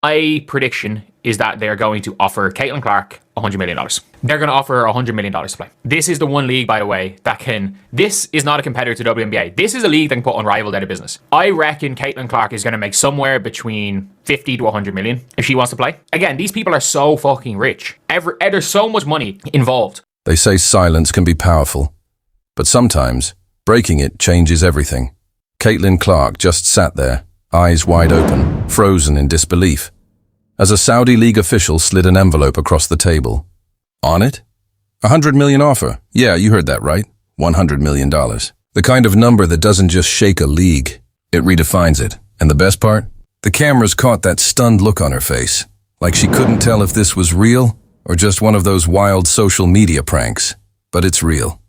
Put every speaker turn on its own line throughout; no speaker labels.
My prediction is that they're going to offer Caitlin Clark $100 million. They're going to offer her $100 million to play. This is the one league, by the way, that can... This is not a competitor to WNBA. This is a league that can put Unrivaled out of business. I reckon Caitlin Clark is going to make somewhere between 50 to 100 million if she wants to play. Again, these people are so fucking rich. There's so much money involved.
They say silence can be powerful, but sometimes breaking it changes everything. Caitlin Clark just sat there, eyes wide open, frozen in disbelief, as a Saudi League official slid an envelope across the table. On it? $100 million offer. Yeah, you heard that right. $100 million. The kind of number that doesn't just shake a league, it redefines it. And the best part? The cameras caught that stunned look on her face, like she couldn't tell if this was real or just one of those wild social media pranks. But it's real.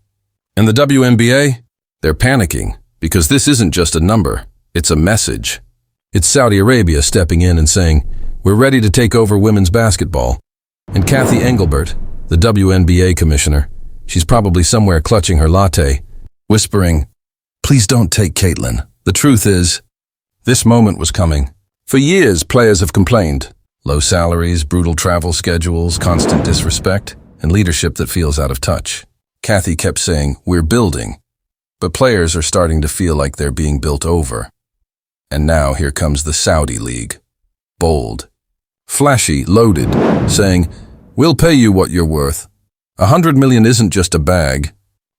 In the WNBA, they're panicking because this isn't just a number, it's a message. It's Saudi Arabia stepping in and saying, "We're ready to take over women's basketball." And Cathy Engelbert, the WNBA commissioner, she's probably somewhere clutching her latte, whispering, "Please don't take Caitlin." The truth is, this moment was coming. For years, players have complained. Low salaries, brutal travel schedules, constant disrespect, and leadership that feels out of touch. Cathy kept saying, "We're building." But players are starting to feel like they're being built over. And now here comes the Saudi League. Bold, flashy, loaded, saying, "We'll pay you what you're worth." $100 million isn't just a bag.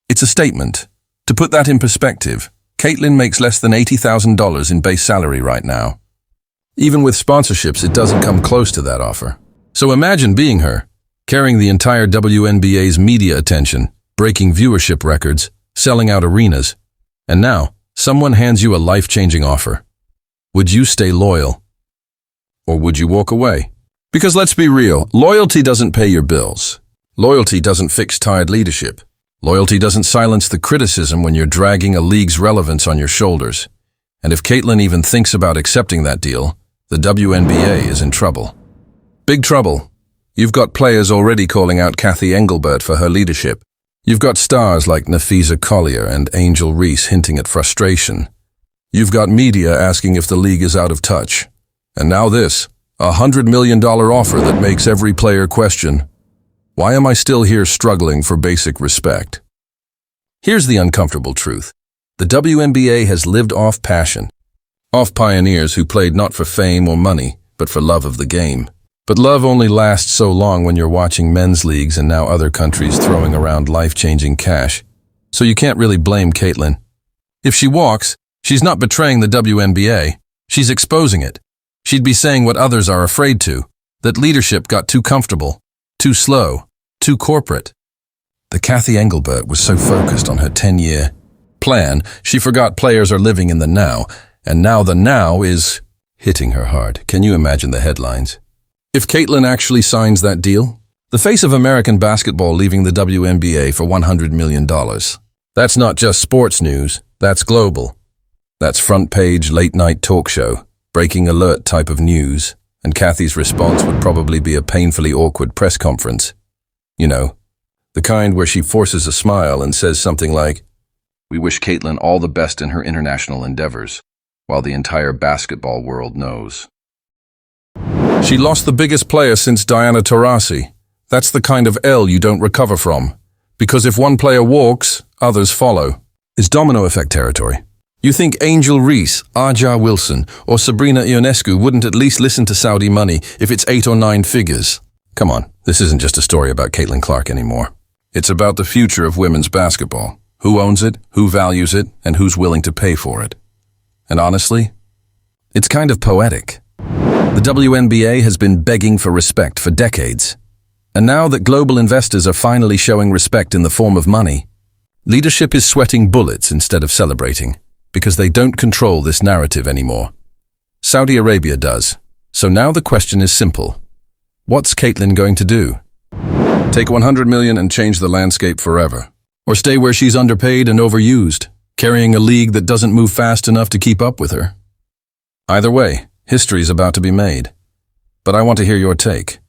It's a statement. To put that in perspective, Caitlin makes less than $80,000 in base salary right now. Even with sponsorships, it doesn't come close to that offer. So imagine being her, carrying the entire WNBA's media attention, breaking viewership records, selling out arenas. And now, someone hands you a life-changing offer. Would you stay loyal? Or would you walk away? Because let's be real, loyalty doesn't pay your bills. Loyalty doesn't fix tired leadership. Loyalty doesn't silence the criticism when you're dragging a league's relevance on your shoulders. And if Caitlin even thinks about accepting that deal, the WNBA is in trouble. Big trouble. You've got players already calling out Cathy Engelbert for her leadership. You've got stars like Nafisa Collier and Angel Reese hinting at frustration. You've got media asking if the league is out of touch. And now this, $100 million offer that makes every player question, why am I still here struggling for basic respect? Here's the uncomfortable truth. The WNBA has lived off passion. Off pioneers who played not for fame or money, but for love of the game. But love only lasts so long when you're watching men's leagues and now other countries throwing around life-changing cash. So you can't really blame Caitlin. If she walks, she's not betraying the WNBA. She's exposing it. She'd be saying what others are afraid to, that leadership got too comfortable, too slow, too corporate. The Cathy Engelbert was so focused on her 10-year plan, she forgot players are living in the now, and now the now is hitting her hard. Can you imagine the headlines? If Caitlin actually signs that deal, the face of American basketball leaving the WNBA for $100 million. That's not just sports news, that's global. That's front-page, late-night talk show, breaking alert type of news, and Cathy's response would probably be a painfully awkward press conference. You know, the kind where she forces a smile and says something like, "We wish Caitlin all the best in her international endeavors," while the entire basketball world knows. She lost the biggest player since Diana Taurasi. That's the kind of L you don't recover from, because if one player walks, others follow. It's domino effect territory. You think Angel Reese, Aja Wilson, or Sabrina Ionescu wouldn't at least listen to Saudi money if it's 8 or 9 figures? Come on, this isn't just a story about Caitlin Clark anymore. It's about the future of women's basketball. Who owns it, who values it, and who's willing to pay for it. And honestly, it's kind of poetic. The WNBA has been begging for respect for decades. And now that global investors are finally showing respect in the form of money, leadership is sweating bullets instead of celebrating, because they don't control this narrative anymore. Saudi Arabia does. So now the question is simple. What's Caitlin going to do? Take $100 million and change the landscape forever? Or stay where she's underpaid and overused, carrying a league that doesn't move fast enough to keep up with her? Either way, history's about to be made. But I want to hear your take.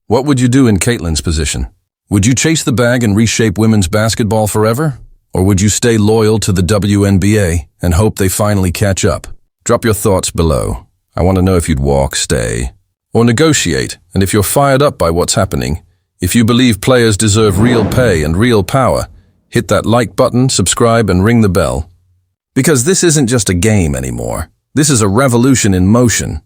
What would you do in Caitlin's position? Would you chase the bag and reshape women's basketball forever? Or would you stay loyal to the WNBA and hope they finally catch up? Drop your thoughts below. I want to know if you'd walk, stay, or negotiate, and if you're fired up by what's happening. If you believe players deserve real pay and real power, hit that like button, subscribe, and ring the bell. Because this isn't just a game anymore. This is a revolution in motion.